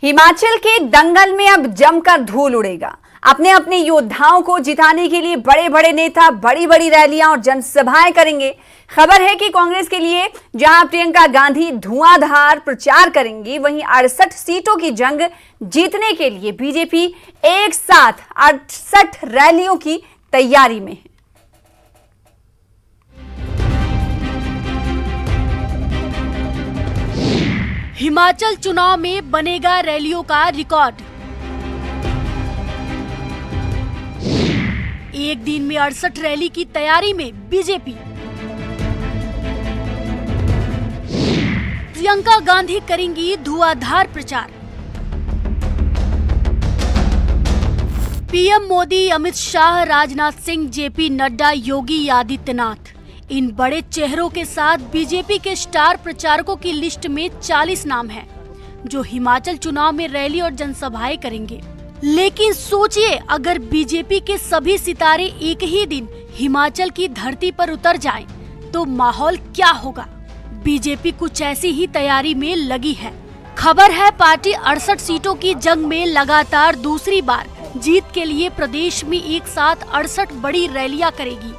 हिमाचल के दंगल में अब जमकर धूल उड़ेगा। अपने अपने योद्धाओं को जिताने के लिए बड़े बड़े नेता बड़ी बड़ी रैलियां और जनसभाएं करेंगे। खबर है कि कांग्रेस के लिए जहां प्रियंका गांधी धुआंधार प्रचार करेंगी, वहीं 68 सीटों की जंग जीतने के लिए बीजेपी एक साथ 68 रैलियों की तैयारी में है। हिमाचल चुनाव में बनेगा रैलियों का रिकॉर्ड। एक दिन में 68 रैली की तैयारी में बीजेपी। प्रियंका गांधी करेंगी धुआंधार प्रचार। पीएम मोदी, अमित शाह, राजनाथ सिंह, जेपी नड्डा, योगी आदित्यनाथ, इन बड़े चेहरों के साथ बीजेपी के स्टार प्रचारकों की लिस्ट में 40 नाम हैं, जो हिमाचल चुनाव में रैली और जनसभाएं करेंगे। लेकिन सोचिए, अगर बीजेपी के सभी सितारे एक ही दिन हिमाचल की धरती पर उतर जाएं, तो माहौल क्या होगा। बीजेपी कुछ ऐसी ही तैयारी में लगी है। खबर है, पार्टी 68 सीटों की जंग में लगातार दूसरी बार जीत के लिए प्रदेश में एक साथ 68 बड़ी रैलियां करेगी।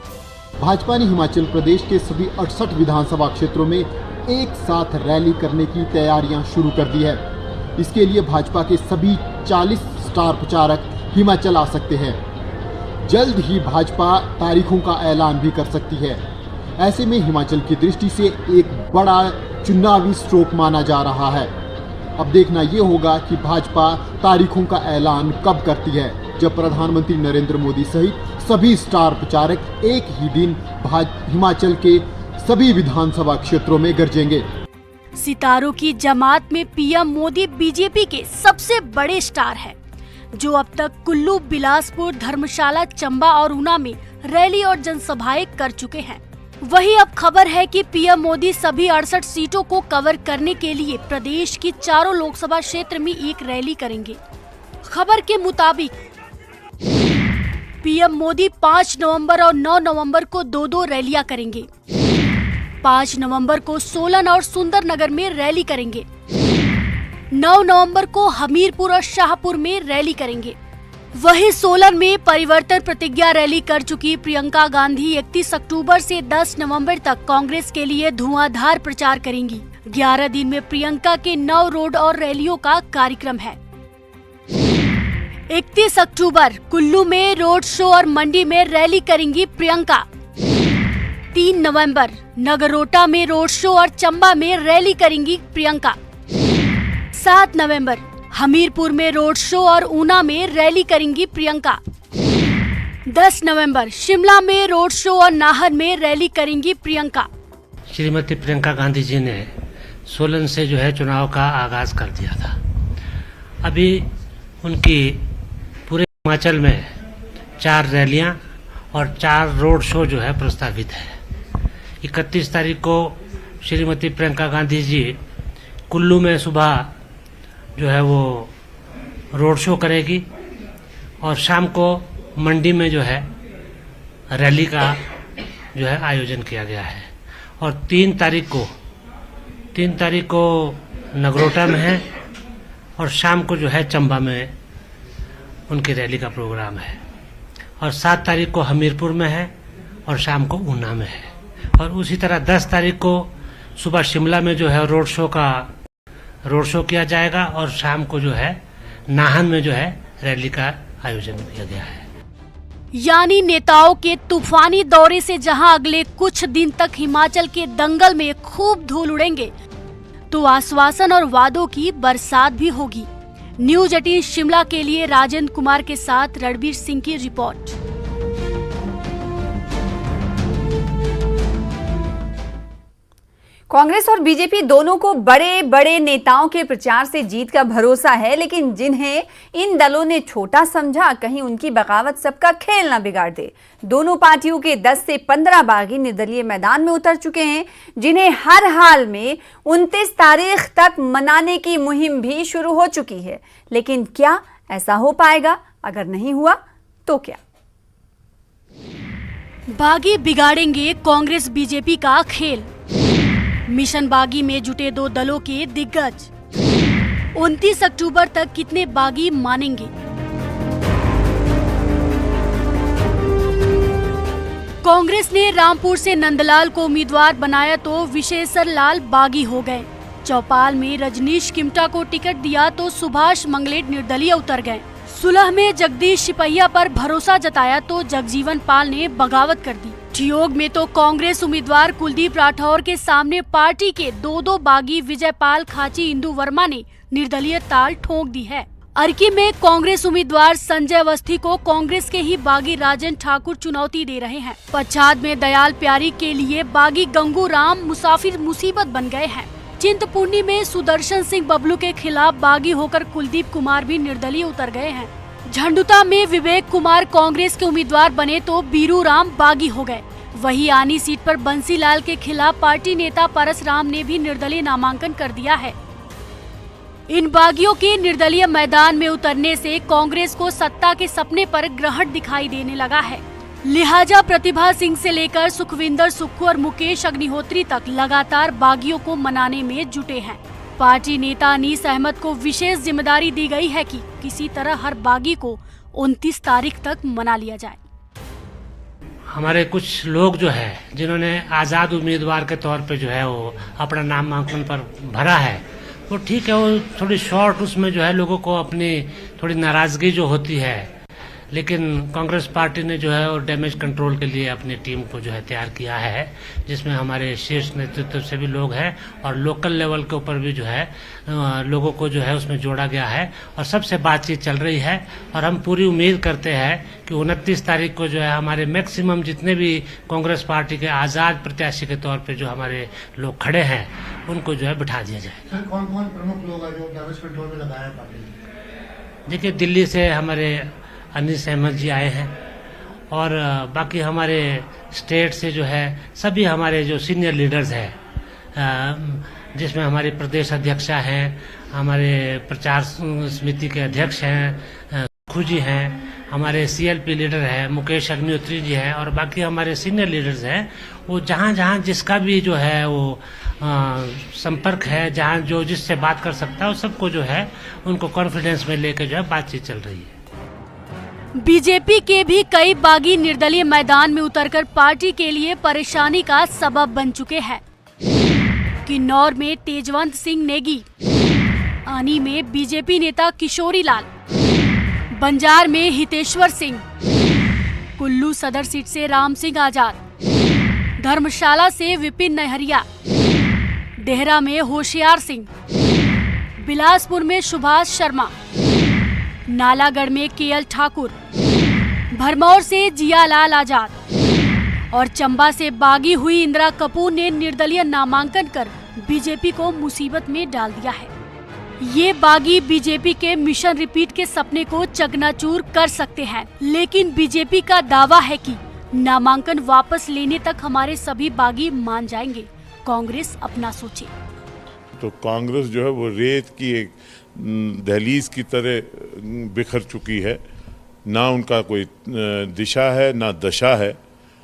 भाजपा ने हिमाचल प्रदेश के सभी 68 विधानसभा क्षेत्रों में एक साथ रैली करने की तैयारियां शुरू कर दी है। इसके लिए भाजपा के सभी 40 स्टार प्रचारक हिमाचल आ सकते हैं। जल्द ही भाजपा तारीखों का ऐलान भी कर सकती है। ऐसे में हिमाचल की दृष्टि से एक बड़ा चुनावी स्ट्रोक माना जा रहा है। अब देखना ये होगा कि भाजपा तारीखों का ऐलान कब करती है, जब प्रधानमंत्री नरेंद्र मोदी सहित सभी स्टार प्रचारक एक ही दिन हिमाचल के सभी विधानसभा क्षेत्रों में गरजेंगे। सितारों की जमात में पीएम मोदी बीजेपी के सबसे बड़े स्टार हैं, जो अब तक कुल्लू, बिलासपुर, धर्मशाला, चंबा और ऊना में रैली और जनसभाएं कर चुके हैं। वहीं अब खबर है कि पीएम मोदी सभी 68 सीटों को कवर करने के लिए प्रदेश की चारों लोकसभा क्षेत्र में एक रैली करेंगे। खबर के मुताबिक पीएम मोदी 5 नवंबर और 9 नवंबर को दो रैलियां करेंगे। 5 नवंबर को सोलन और सुंदरनगर में रैली करेंगे। 9 नवंबर को हमीरपुर और शाहपुर में रैली करेंगे। वहीं सोलन में परिवर्तन प्रतिज्ञा रैली कर चुकी प्रियंका गांधी 31 अक्टूबर से 10 नवंबर तक कांग्रेस के लिए धुआंधार प्रचार करेंगी। 11 दिन में प्रियंका के 9 रोड और रैलियों का कार्यक्रम है। 31 अक्टूबर कुल्लू में रोड शो और मंडी में रैली करेंगी प्रियंका। 3 नवंबर नगरोटा में रोड शो और चंबा में रैली करेंगी प्रियंका। 7 नवंबर हमीरपुर में रोड शो और ऊना में रैली करेंगी प्रियंका। 10 नवंबर शिमला में रोड शो और नाहन में रैली करेंगी प्रियंका। श्रीमती प्रियंका गांधी जी ने सोलन से जो है चुनाव का आगाज कर दिया था। अभी उनकी पूरे हिमाचल में 4 रैलियां और 4 रोड शो जो है प्रस्तावित है। 31 तारीख को श्रीमती प्रियंका गांधी जी कुल्लू में सुबह जो है वो रोड शो करेगी और शाम को मंडी में जो है रैली का जो है आयोजन किया गया है। और 3 तारीख को नगरोटा में है और शाम को जो है चंबा में उनकी रैली का प्रोग्राम है। और 7 तारीख को हमीरपुर में है और शाम को ऊना में है। और उसी तरह 10 तारीख को सुबह शिमला में जो है रोड शो किया जाएगा और शाम को जो है नाहन में जो है रैली का आयोजन किया गया है। यानी नेताओं के तूफानी दौरे से जहां अगले कुछ दिन तक हिमाचल के दंगल में खूब धूल उड़ेंगे, तो आश्वासन और वादों की बरसात भी होगी। न्यूज 18 शिमला के लिए राजेंद्र कुमार के साथ रणबीर सिंह की रिपोर्ट। कांग्रेस और बीजेपी दोनों को बड़े बड़े नेताओं के प्रचार से जीत का भरोसा है, लेकिन जिन्हें इन दलों ने छोटा समझा, कहीं उनकी बगावत सबका खेल न बिगाड़ दे। दोनों पार्टियों के 10 से 15 बागी निर्दलीय मैदान में उतर चुके हैं, जिन्हें हर हाल में 29 तारीख तक मनाने की मुहिम भी शुरू हो चुकी है। लेकिन क्या ऐसा हो पाएगा? अगर नहीं हुआ तो क्या? बागी बिगाड़ेंगे कांग्रेस बीजेपी का खेल। मिशन बागी में जुटे 2 दलों के दिग्गज। 29 अक्टूबर तक कितने बागी मानेंगे? कांग्रेस ने रामपुर से नंदलाल को उम्मीदवार बनाया तो विशेश्वर लाल बागी हो गए। चौपाल में रजनीश किमटा को टिकट दिया तो सुभाष मंगलेट निर्दलीय उतर गए। सुलह में जगदीश सिपहिया पर भरोसा जताया तो जगजीवन पाल ने बगावत कर दी। ठियोग में तो कांग्रेस उम्मीदवार कुलदीप राठौर के सामने पार्टी के दो बागी विजयपाल खाची इंदु वर्मा ने निर्दलीय ताल ठोक दी है। अर्की में कांग्रेस उम्मीदवार संजय अवस्थी को कांग्रेस के ही बागी राजन ठाकुर चुनौती दे रहे हैं। पच्छाद में दयाल प्यारी के लिए बागी गंगू राम मुसाफिर मुसीबत बन गए हैं। चिंतपूर्णी में सुदर्शन सिंह बबलू के खिलाफ बागी होकर कुलदीप कुमार भी निर्दलीय उतर गए हैं। झंडुता में विवेक कुमार कांग्रेस के उम्मीदवार बने तो बीरू राम बागी हो गए। वही आनी सीट पर बंसीलाल के खिलाफ पार्टी नेता परसराम ने भी निर्दलीय नामांकन कर दिया है। इन बागियों के निर्दलीय मैदान में उतरने से कांग्रेस को सत्ता के सपने पर ग्रहण दिखाई देने लगा है। लिहाजा प्रतिभा सिंह से लेकर सुखविंदर सुक्खू और मुकेश अग्निहोत्री तक लगातार बागियों को मनाने में जुटे हैं। पार्टी नेता अनीस अहमद को विशेष जिम्मेदारी दी गई है कि किसी तरह हर बागी को 29 तारीख तक मना लिया जाए। हमारे कुछ लोग जो है जिन्होंने आज़ाद उम्मीदवार के तौर पे जो है वो अपना नामांकन पर भरा है, वो ठीक है, वो थोड़ी शॉर्ट उसमें जो है लोगों को अपनी थोड़ी नाराज़गी जो होती है, लेकिन कांग्रेस पार्टी ने जो है वो डैमेज कंट्रोल के लिए अपनी टीम को जो है तैयार किया है, जिसमें हमारे शीर्ष नेतृत्व से भी लोग हैं और लोकल लेवल के ऊपर भी जो है लोगों को जो है उसमें जोड़ा गया है और सबसे बातचीत चल रही है। और हम पूरी उम्मीद करते हैं कि 29 तारीख को जो है हमारे मैक्सिमम जितने भी कांग्रेस पार्टी के आज़ाद प्रत्याशी के तौर पर जो हमारे लोग खड़े हैं उनको जो है बिठा दिया जाएगा। सर, कौन कौन प्रमुख लोग हैं जो डैमेज कंट्रोल में लगाया है पार्टी ने? देखिए, दिल्ली से हमारे अनीस अहमद जी आए हैं और बाकी हमारे स्टेट से जो है सभी हमारे जो सीनियर लीडर्स हैं, जिसमें हमारी प्रदेश अध्यक्षा हैं, हमारे प्रचार समिति के अध्यक्ष हैं, सुक्खू जी हैं, हमारे CLP लीडर हैं, मुकेश अग्निहोत्री जी हैं और बाकी हमारे सीनियर लीडर्स हैं। वो जहाँ जहाँ जिसका भी जो है वो संपर्क है, जहाँ जो जिससे बात कर सकता है, वो सबको जो है उनको कॉन्फिडेंस में लेकर जो है बातचीत चल रही है। बीजेपी के भी कई बागी निर्दलीय मैदान में उतरकर पार्टी के लिए परेशानी का सबब बन चुके हैं। किन्नौर में तेजवंत सिंह नेगी, आनी में बीजेपी नेता किशोरी लाल, बंजार में हितेश्वर सिंह, कुल्लू सदर सीट से राम सिंह आजाद, धर्मशाला से विपिन नहरिया, देहरा में होशियार सिंह, बिलासपुर में सुभाष शर्मा, नालागढ़ में KL ठाकुर, भरमौर से जियालाल आजाद और चंबा से बागी हुई इंदिरा कपूर ने निर्दलीय नामांकन कर बीजेपी को मुसीबत में डाल दिया है। ये बागी बीजेपी के मिशन रिपीट के सपने को चकनाचूर कर सकते हैं, लेकिन बीजेपी का दावा है कि नामांकन वापस लेने तक हमारे सभी बागी मान जाएंगे। कांग्रेस अपना सोचे। तो कांग्रेस जो है वो रेत की एक दहलीज की तरह बिखर चुकी है। ना उनका कोई दिशा है, ना दशा है,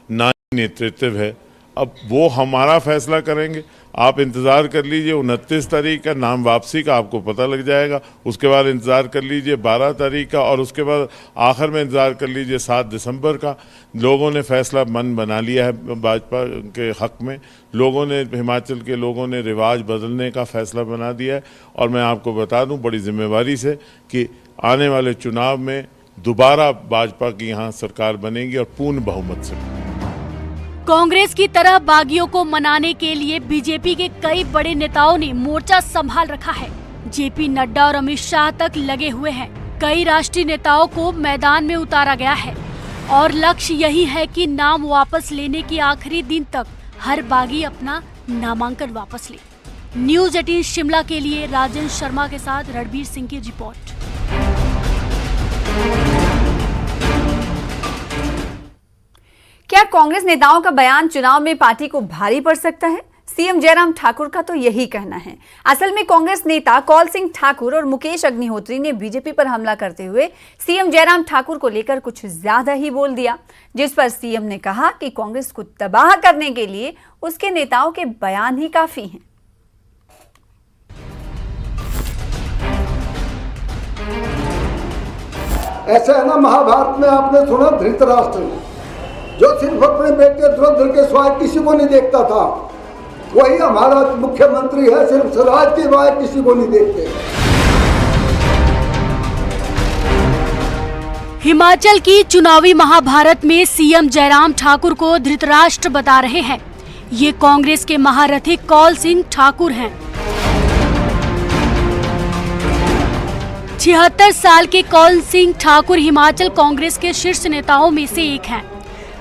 ना नेतृत्व है। अब वो हमारा फैसला करेंगे। आप इंतज़ार कर लीजिए 29 तारीख का, नाम वापसी का आपको पता लग जाएगा। उसके बाद इंतज़ार कर लीजिए 12 तारीख का और उसके बाद आखिर में इंतज़ार कर लीजिए 7 दिसंबर का। लोगों ने फैसला मन बना लिया है भाजपा के हक़ में। लोगों ने, हिमाचल के लोगों ने रिवाज बदलने का फैसला बना दिया है और मैं आपको बता दूं बड़ी जिम्मेवारी से कि आने वाले चुनाव में दोबारा भाजपा की यहाँ सरकार बनेगी और पूर्ण बहुमत से। कांग्रेस की तरह बागियों को मनाने के लिए बीजेपी के कई बड़े नेताओं ने मोर्चा संभाल रखा है। JP नड्डा और अमित शाह तक लगे हुए हैं। कई राष्ट्रीय नेताओं को मैदान में उतारा गया है और लक्ष्य यही है कि नाम वापस लेने के आखिरी दिन तक हर बागी अपना नामांकन वापस ले। न्यूज़ 18 शिमला के लिए राजन शर्मा के साथ रणबीर सिंह की रिपोर्ट। क्या कांग्रेस नेताओं का बयान चुनाव में पार्टी को भारी पड़ सकता है? सीएम जयराम ठाकुर का तो यही कहना है। असल में कांग्रेस नेता कौल सिंह ठाकुर और मुकेश अग्निहोत्री ने बीजेपी पर हमला करते हुए सीएम जयराम ठाकुर को लेकर कुछ ज्यादा ही बोल दिया, जिस पर सीएम ने कहा कि कांग्रेस को तबाह करने के लिए उसके नेताओं के बयान ही काफी हैं। ऐसा है ना, महाभारत में आपने सुना धृतराष्ट्र जो सिर्फ अपने बेटे द्रौपदी के सिवाय किसी को नहीं देखता था, वही हमारा मुख्यमंत्री है, सिर्फ स्वराज के सिवाय किसी को नहीं देखते। हिमाचल की चुनावी महाभारत में सीएम जयराम ठाकुर को धृतराष्ट्र बता रहे हैं। ये कांग्रेस के महारथी कौल सिंह ठाकुर हैं। 76 साल के कौल सिंह ठाकुर हिमाचल कांग्रेस के शीर्ष नेताओं में से एक हैं,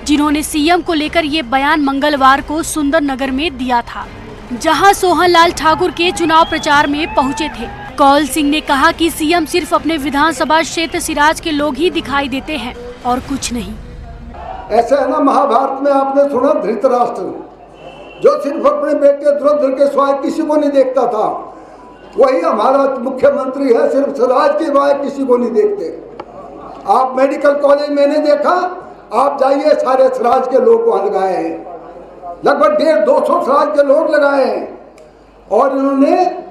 जिन्होंने सीएम को लेकर ये बयान मंगलवार को सुंदरनगर में दिया था, जहां सोहन लाल ठाकुर के चुनाव प्रचार में पहुंचे थे। कौल सिंह ने कहा कि सीएम सिर्फ अपने विधानसभा क्षेत्र सिराज के लोग ही दिखाई देते हैं और कुछ नहीं। ऐसा है ना, महाभारत में आपने सुना धृतराष्ट्र जो सिर्फ अपने बेटे द्रौपदी के सिवाय किसी को नहीं देखता था, वही हमारा मुख्यमंत्री है, सिर्फ स्वराज के सिवाय किसी को नहीं देखते। आप मेडिकल कॉलेज मैंने देखा, आप जाइए, सारे स्वराज के लोग वहां लगाए हैं, लगभग 150-200 स्वराज के लोग लगाए हैं, और इन्होंने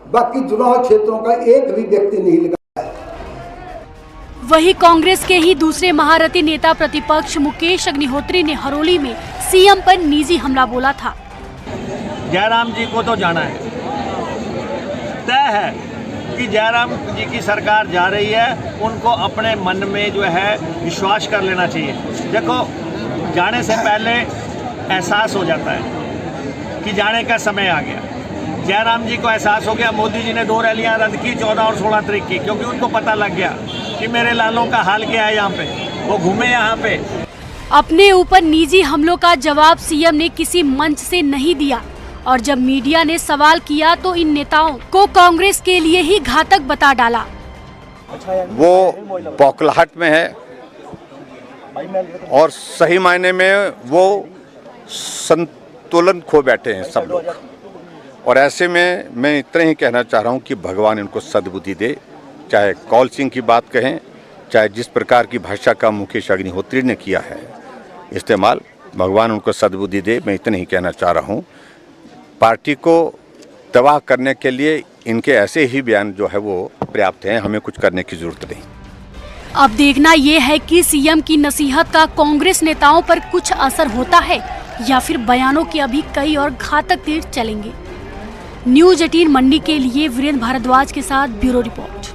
बाकी चुनाव क्षेत्रों का एक भी व्यक्ति नहीं लगाया। वही कांग्रेस के ही दूसरे महारथी नेता प्रतिपक्ष मुकेश अग्निहोत्री ने हरोली में सीएम पर निजी हमला बोला था। जयराम जी को तो जाना है, तय है कि जयराम जी की सरकार जा रही है, उनको अपने मन में जो है विश्वास कर लेना चाहिए। देखो, जाने से पहले एहसास हो जाता है कि जाने का समय आ गया। जयराम जी को एहसास हो गया, मोदी जी ने 2 रैलियां रद्द की 14 और 16 तारीख की, क्योंकि उनको पता लग गया कि मेरे लालों का हाल क्या है। यहाँ पे वो घूमे, यहाँ पे अपने ऊपर निजी हमलों का जवाब सीएम ने किसी मंच से नहीं दिया, और जब मीडिया ने सवाल किया तो इन नेताओं को कांग्रेस के लिए ही घातक बता डाला। वो बौखलाहट में है और सही मायने में वो संतुलन खो बैठे हैं सब लोग। और ऐसे में मैं इतना ही कहना चाह रहा हूँ कि भगवान इनको सद्बुद्धि दे। चाहे कौल सिंह की बात कहें, चाहे जिस प्रकार की भाषा का मुकेश अग्निहोत्री ने किया है इस्तेमाल, भगवान उनको सद्बुद्धि दे। मैं इतना ही कहना चाह रहा हूँ। पार्टी को तबाह करने के लिए इनके ऐसे ही बयान जो है वो पर्याप्त हैं, हमें कुछ करने की जरूरत नहीं। अब देखना ये है कि सीएम की नसीहत का कांग्रेस नेताओं पर कुछ असर होता है या फिर बयानों के अभी कई और घातक तीर चलेंगे। न्यूज 18 मंडी के लिए वीरेंद्र भारद्वाज के साथ ब्यूरो रिपोर्ट।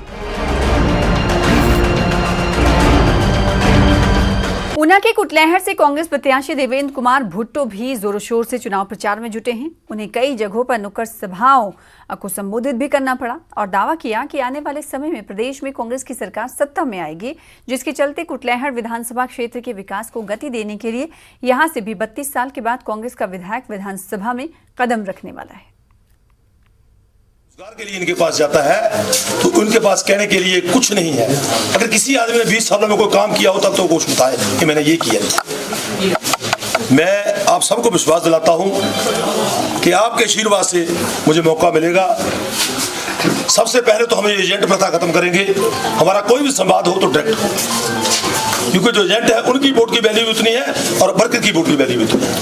ऊना के कुटलैहड़ से कांग्रेस प्रत्याशी देवेंद्र कुमार भुट्टो भी जोरों शोर से चुनाव प्रचार में जुटे हैं। उन्हें कई जगहों पर नुक्कड़ सभाओं को संबोधित भी करना पड़ा और दावा किया कि आने वाले समय में प्रदेश में कांग्रेस की सरकार सत्ता में आएगी, जिसके चलते कुटलैहड़ विधानसभा क्षेत्र के विकास को गति देने के लिए यहां से भी 32 साल के बाद कांग्रेस का विधायक विधानसभा में कदम रखने वाला है। रोजगार के लिए इनके पास जाता है तो उनके पास कहने के लिए कुछ नहीं है। अगर किसी आदमी ने 20 सालों में कोई काम किया हो तब तो कुछ बताए कि मैंने ये किया। मैं आप सबको विश्वास दिलाता हूं कि आपके आशीर्वाद से मुझे मौका मिलेगा। सबसे पहले तो हम एजेंट प्रथा खत्म करेंगे। हमारा कोई भी संवाद हो तो डायरेक्ट हो, क्योंकि जो एजेंट है उनकी वोट की वैल्यू उतनी है और वर्कर की वोट की वैल्यू उतनी है।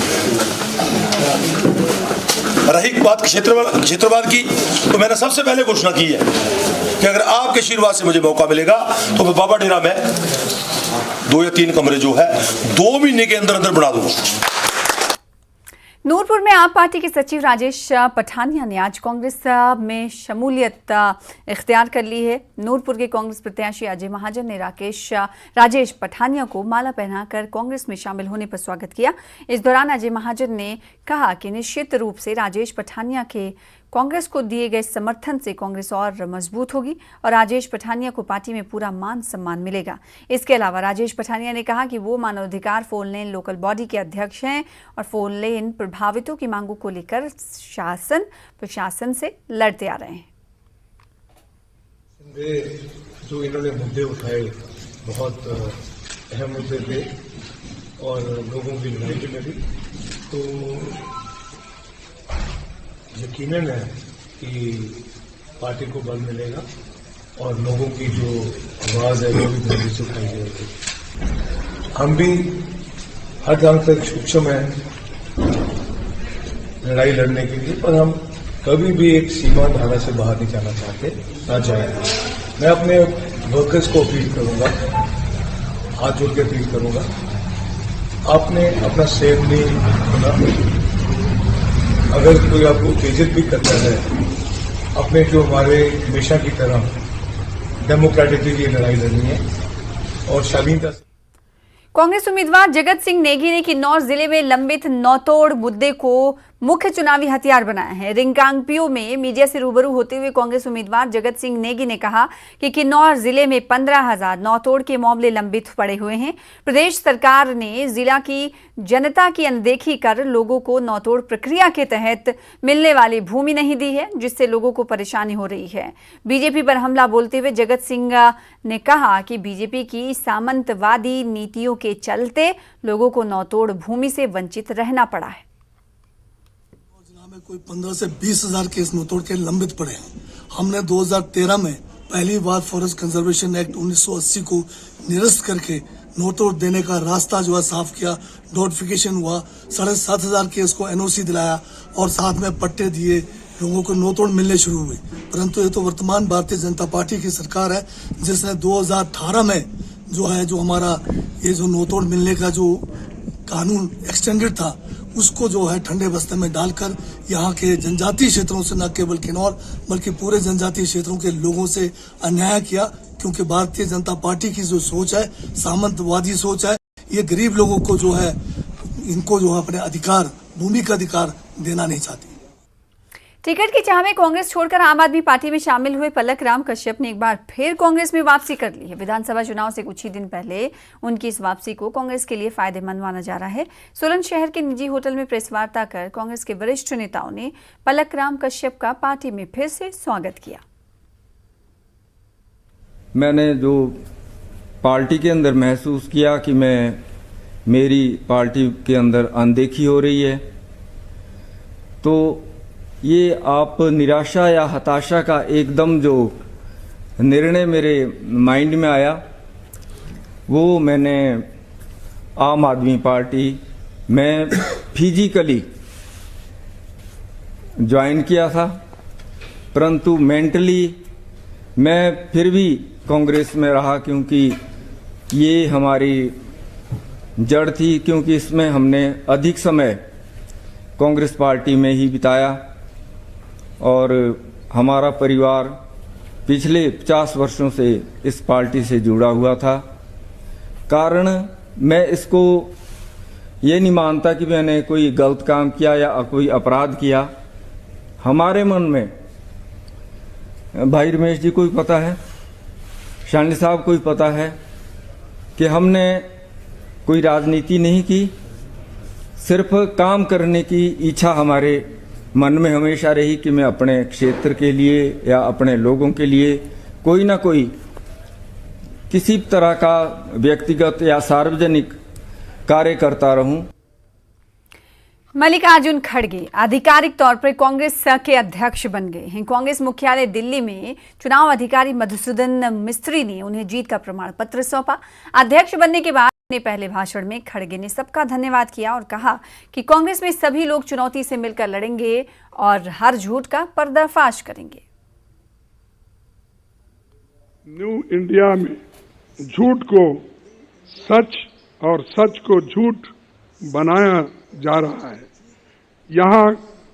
रही बात क्षेत्रवाद की, तो मैंने सबसे पहले घोषणा की है कि अगर आपके आशीर्वाद से मुझे मौका मिलेगा तो मैं बाबा डेरा में 2 या 3 कमरे जो है 2 महीने के अंदर अंदर बना दूंगा। नूरपुर में आप पार्टी के सचिव राजेश पठानिया ने आज कांग्रेस में शमूलियत इख्तियार कर ली है। नूरपुर के कांग्रेस प्रत्याशी अजय महाजन ने राजेश पठानिया को माला पहनाकर कांग्रेस में शामिल होने पर स्वागत किया। इस दौरान अजय महाजन ने कहा कि निश्चित रूप से राजेश पठानिया के कांग्रेस को दिए गए समर्थन से कांग्रेस और मजबूत होगी और राजेश पठानिया को पार्टी में पूरा मान सम्मान मिलेगा। इसके अलावा राजेश पठानिया ने कहा कि वो मानवाधिकार 4 लेन लोकल बॉडी के अध्यक्ष हैं और 4 लेन प्रभावितों की मांगों को लेकर प्रशासन से लड़ते आ रहे हैं। जो इन्होंने मुद्दे उठाए बहुत अहम मुद्दे थे और लोगों की लड़ाई भी लड़ी, तो यकीनन है कि पार्टी को बल मिलेगा और लोगों की जो आवाज है वो भी जल्दी से उठाई जाएगी। हम भी हर जगह तक सक्षम है लड़ाई लड़ने के लिए, पर हम कभी भी एक सीमा धारा से बाहर नहीं जाना चाहते, ना जाएंगे। मैं अपने वर्कर्स को अपील करूंगा, हाथ जोड़ के अपील करूंगा, आपने अपना सेफ नहीं होना। अगर कोई आपको उत्तेजित भी करता है, अपने जो हमारे हमेशा की तरह डेमोक्रेटिकली लड़ाई लड़नी है और शालीनता। कांग्रेस उम्मीदवार जगत सिंह नेगी ने किन्नौर जिले में लंबित नौतोड़ मुद्दे को मुख्य चुनावी हथियार बनाया है। रिंगांगपियो में मीडिया से रूबरू होते हुए कांग्रेस उम्मीदवार जगत सिंह नेगी ने कहा कि किन्नौर जिले में 15,000 नौतोड़ के मामले लंबित पड़े हुए हैं। प्रदेश सरकार ने जिला की जनता की अनदेखी कर लोगों को नौतोड़ प्रक्रिया के तहत मिलने वाली भूमि नहीं दी है, जिससे लोगों को परेशानी हो रही है। बीजेपी पर हमला बोलते हुए जगत सिंह ने कहा कि बीजेपी की सामंतवादी नीतियों के चलते लोगों को नौतोड़ भूमि से वंचित रहना पड़ा है। में कोई 15 से 20,000 केस नौतोड़ के लंबित पड़े हैं। हमने 2013 में पहली बार फॉरेस्ट कंजर्वेशन एक्ट 1980 को निरस्त करके नौतोड़ देने का रास्ता जो है साफ किया, नोटिफिकेशन हुआ, 7,500 केस को एनओसी दिलाया और साथ में पट्टे दिए, लोगों को नौतोड़ मिलने शुरू हुए। परंतु ये तो वर्तमान भारतीय जनता पार्टी की सरकार है जिसने 2018 में जो हमारा ये जो नौतोड़ मिलने का जो कानून एक्सटेंडेड था उसको जो है ठंडे बस्ते में डालकर यहाँ के जनजातीय क्षेत्रों से न केवल किन्नौर बल्कि पूरे जनजातीय क्षेत्रों के लोगों से अन्याय किया। क्योंकि भारतीय जनता पार्टी की जो सोच है, सामंतवादी सोच है, ये गरीब लोगों को जो है इनको जो है अपने अधिकार, भूमि का अधिकार देना नहीं चाहती। टिकट की चाह में कांग्रेस छोड़कर आम आदमी पार्टी में शामिल हुए पलक राम कश्यप ने एक बार फिर कांग्रेस में वापसी कर ली है। विधानसभा चुनाव से कुछ ही दिन पहले उनकी इस वापसी को कांग्रेस के लिए फायदेमंद माना जा रहा है। सोलन शहर के निजी होटल में प्रेस वार्ता कर कांग्रेस के वरिष्ठ नेताओं ने पलक राम कश्यप का पार्टी में फिर से स्वागत किया। मैंने जो पार्टी के अंदर महसूस किया कि मेरी पार्टी के अंदर अनदेखी हो रही है, तो ये आप निराशा या हताशा का एकदम जो निर्णय मेरे माइंड में आया, वो मैंने आम आदमी पार्टी में फिजिकली ज्वाइन किया था, परंतु मेंटली मैं फिर भी कांग्रेस में रहा क्योंकि ये हमारी जड़ थी, क्योंकि इसमें हमने अधिक समय कांग्रेस पार्टी में ही बिताया और हमारा परिवार पिछले 50 वर्षों से इस पार्टी से जुड़ा हुआ था। कारण मैं इसको ये नहीं मानता कि मैंने कोई गलत काम किया या कोई अपराध किया। हमारे मन में भाई रमेश जी को भी पता है, शानी साहब को भी पता है कि हमने कोई राजनीति नहीं की, सिर्फ काम करने की इच्छा हमारे मन में हमेशा रही कि मैं अपने क्षेत्र के लिए या अपने लोगों के लिए कोई ना कोई किसी तरह का व्यक्तिगत या सार्वजनिक कार्य करता रहूं। मल्लिकार्जुन खड़गे आधिकारिक तौर पर कांग्रेस के अध्यक्ष बन गए हैं। कांग्रेस मुख्यालय दिल्ली में चुनाव अधिकारी मधुसूदन मिस्त्री ने उन्हें जीत का प्रमाण पत्र सौंपा। अध्यक्ष बनने के बाद अपने पहले भाषण में खड़गे ने सबका धन्यवाद किया और कहा कि कांग्रेस में सभी लोग चुनौती से मिलकर लड़ेंगे और हर झूठ का पर्दाफाश करेंगे। न्यू इंडिया में झूठ को सच और सच को झूठ बनाया जा रहा है। यहाँ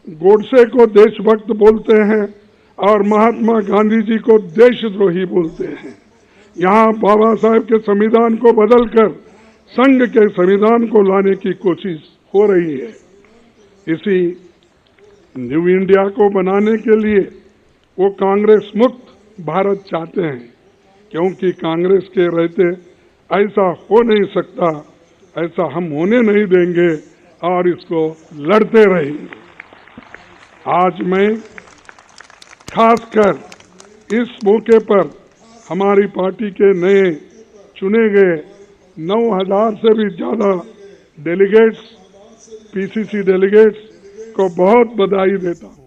गोडसे को देशभक्त बोलते हैं और महात्मा गांधी जी को देशद्रोही बोलते हैं। यहाँ बाबा साहेब के संविधान को बदलकर संघ के संविधान को लाने की कोशिश हो रही है। इसी न्यू इंडिया को बनाने के लिए वो कांग्रेस मुक्त भारत चाहते हैं, क्योंकि कांग्रेस के रहते ऐसा हो नहीं सकता, ऐसा हम होने नहीं देंगे और इसको लड़ते रहेंगे। आज मैं खासकर इस मौके पर हमारी पार्टी के नए चुने गए 9,000 से भी ज्यादा डेलीगेट्स, पीसीसी डेलीगेट्स को बहुत बधाई देता हूं।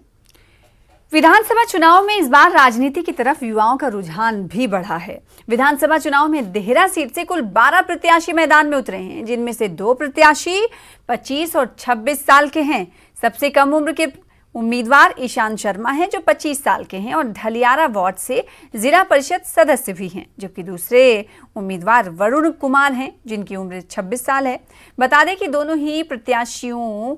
विधानसभा चुनाव में इस बार राजनीति की तरफ युवाओं का रुझान भी बढ़ा है। विधानसभा चुनाव में देहरा सीट से कुल 12 प्रत्याशी मैदान में उतरे हैं, जिनमें से 2 प्रत्याशी 25 और 26 साल के हैं। सबसे कम उम्र के उम्मीदवार ईशान शर्मा हैं जो 25 साल के हैं और धलियारा वार्ड से जिला परिषद सदस्य भी हैं, जबकि दूसरे उम्मीदवार वरुण कुमार हैं जिनकी उम्र 26 साल है। बता दें कि दोनों ही प्रत्याशियों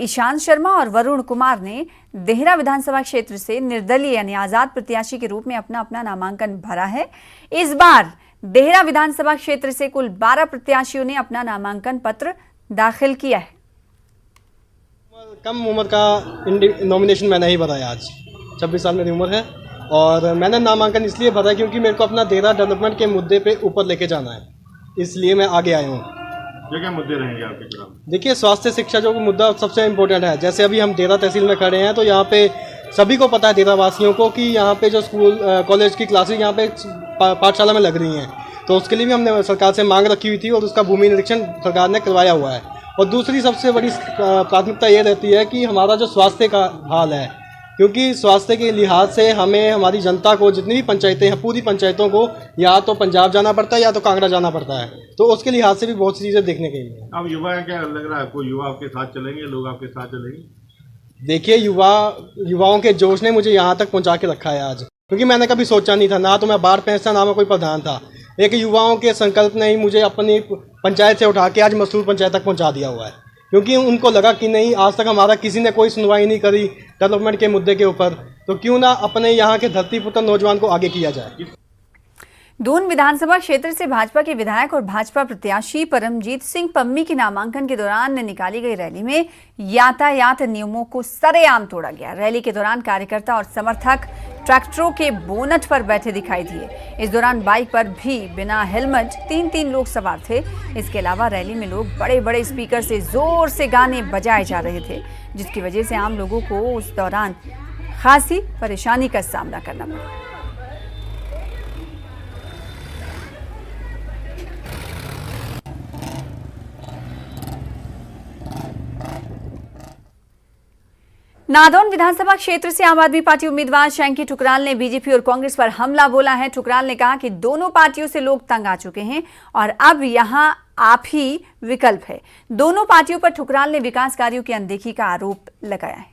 ईशान शर्मा और वरुण कुमार ने देहरा विधानसभा क्षेत्र से निर्दलीय यानी आजाद प्रत्याशी के रूप में अपना नामांकन भरा है। इस बार देहरा विधानसभा क्षेत्र से कुल 12 प्रत्याशियों ने अपना नामांकन पत्र दाखिल किया है। कम उम्र का नॉमिनेशन मैंने ही भरा है। आज 26 साल मेरी उम्र है और मैंने नामांकन इसलिए भरा क्योंकि मेरे को अपना देहरा डेवलपमेंट के मुद्दे पे ऊपर लेके जाना है, इसलिए मैं आगे आया हूँ। क्या मुद्दे रहेंगे आपके खिलाफ? देखिए, स्वास्थ्य शिक्षा जो मुद्दा सबसे इम्पोर्टेंट है। जैसे अभी हम देहरा तहसील में खड़े हैं तो यहाँ पे सभी को पता है, देहरा वासियों को, कि यहाँ पे जो स्कूल कॉलेज की क्लासेज यहाँ पे पाठशाला में लग रही हैं, तो उसके लिए भी हमने सरकार से मांग रखी हुई थी और उसका भूमि निरीक्षण सरकार ने करवाया हुआ है। और दूसरी सबसे बड़ी प्राथमिकता ये रहती है कि हमारा जो स्वास्थ्य का हाल है, क्योंकि स्वास्थ्य के लिहाज से हमें हमारी जनता को, जितनी भी पंचायतें हैं, पूरी पंचायतों को या तो पंजाब जाना पड़ता है या तो कांगड़ा जाना पड़ता है, तो उसके लिहाज से भी बहुत सी चीज़ें देखने के लिए। अब युवा क्या लग रहा है आपको, युवा आपके साथ चलेंगे, लोग आपके साथ चलेंगे? देखिए, युवाओं के जोश ने मुझे यहाँ तक पहुँचा के रखा है आज, क्योंकि मैंने कभी सोचा नहीं था, ना तो मैं बाढ़ पहुँचता, ना मैं कोई प्रधान था। एक युवाओं के संकल्प ने ही मुझे अपनी पंचायत से उठा के आज मसूर पंचायत तक पहुंचा दिया हुआ है, क्योंकि उनको लगा कि नहीं, आज तक हमारा किसी ने कोई सुनवाई नहीं करी डेवलपमेंट के मुद्दे के ऊपर, तो क्यों ना अपने यहाँ के धरतीपुत्र नौजवान को आगे किया जाए। दून विधानसभा क्षेत्र से भाजपा के विधायक और भाजपा प्रत्याशी परमजीत सिंह पम्मी की नामांकन के दौरान निकाली गई रैली में यातायात नियमों को सरेआम तोड़ा गया। रैली के दौरान कार्यकर्ता और समर्थक ट्रैक्टरों के बोनट पर बैठे दिखाई दिए। इस दौरान बाइक पर भी बिना हेलमेट 3 लोग सवार थे। इसके अलावा रैली में लोग बड़े बड़े स्पीकर से जोर से गाने बजाए जा रहे थे, जिसकी वजह से आम लोगों को उस दौरान खासी परेशानी का सामना करना पड़ा। नादौन विधानसभा क्षेत्र से आम आदमी पार्टी उम्मीदवार शैंकी ठुकराल ने बीजेपी और कांग्रेस पर हमला बोला है। ठुकराल ने कहा कि दोनों पार्टियों से लोग तंग आ चुके हैं और अब यहां आप ही विकल्प है। दोनों पार्टियों पर ठुकराल ने विकास कार्यों की अनदेखी का आरोप लगाया है।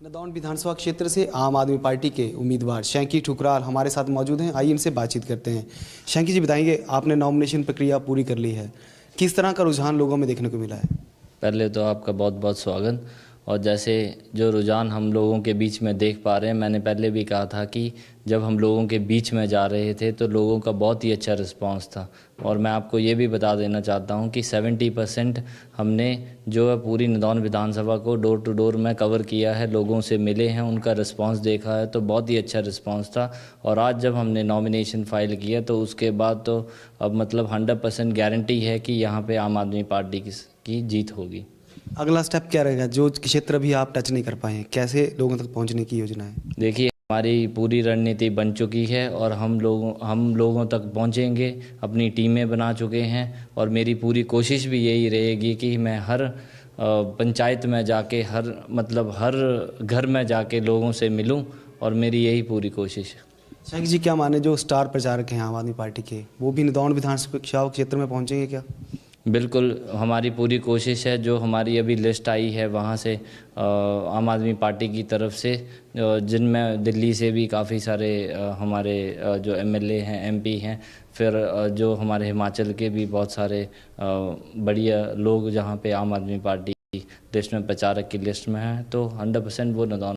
नादौन विधानसभा क्षेत्र से आम आदमी पार्टी के उम्मीदवार शैंकी ठुकराल हमारे साथ मौजूद हैं। आइए इनसे बातचीत करते हैं। शैंकी जी, बताएंगे, आपने नॉमिनेशन प्रक्रिया पूरी कर ली है, किस तरह का रुझान लोगों में देखने को मिला है? पहले तो आपका बहुत बहुत स्वागत। और जैसे जो रुझान हम लोगों के बीच में देख पा रहे हैं, मैंने पहले भी कहा था कि जब हम लोगों के बीच में जा रहे थे तो लोगों का बहुत ही अच्छा रिस्पांस था। और मैं आपको ये भी बता देना चाहता हूं कि 70% हमने जो है पूरी नादौन विधानसभा को डोर टू डोर में कवर किया है, लोगों से मिले हैं, उनका रिस्पांस देखा है, तो बहुत ही अच्छा रिस्पांस था। और आज जब हमने नॉमिनेशन फाइल किया तो उसके बाद तो अब मतलब 100% गारंटी है कि यहाँ पर आम आदमी पार्टी की जीत होगी। अगला स्टेप क्या रहेगा? जो क्षेत्र भी आप टच नहीं कर पाए हैं, कैसे लोगों तक पहुंचने की योजना है? देखिए, हमारी पूरी रणनीति बन चुकी है और हम लोगों तक पहुंचेंगे, अपनी टीमें बना चुके हैं और मेरी पूरी कोशिश भी यही रहेगी कि मैं हर पंचायत में जाके, हर घर में जाके लोगों से मिलूं और मेरी यही पूरी कोशिश है। शैंकी जी, क्या माने जो स्टार प्रचारक हैं आम आदमी पार्टी के, वो भी नादौन विधानसभा क्षेत्र में पहुंचेंगे क्या? बिल्कुल, हमारी पूरी कोशिश है। जो हमारी अभी लिस्ट आई है वहाँ से आम आदमी पार्टी की तरफ से, जिनमें दिल्ली से भी काफ़ी सारे हमारे जो एमएलए हैं, एमपी हैं, फिर जो हमारे हिमाचल के भी बहुत सारे बढ़िया लोग जहाँ पे आम आदमी पार्टी लिस्ट में, प्रचारक की लिस्ट में हैं, तो 100% वो नादौन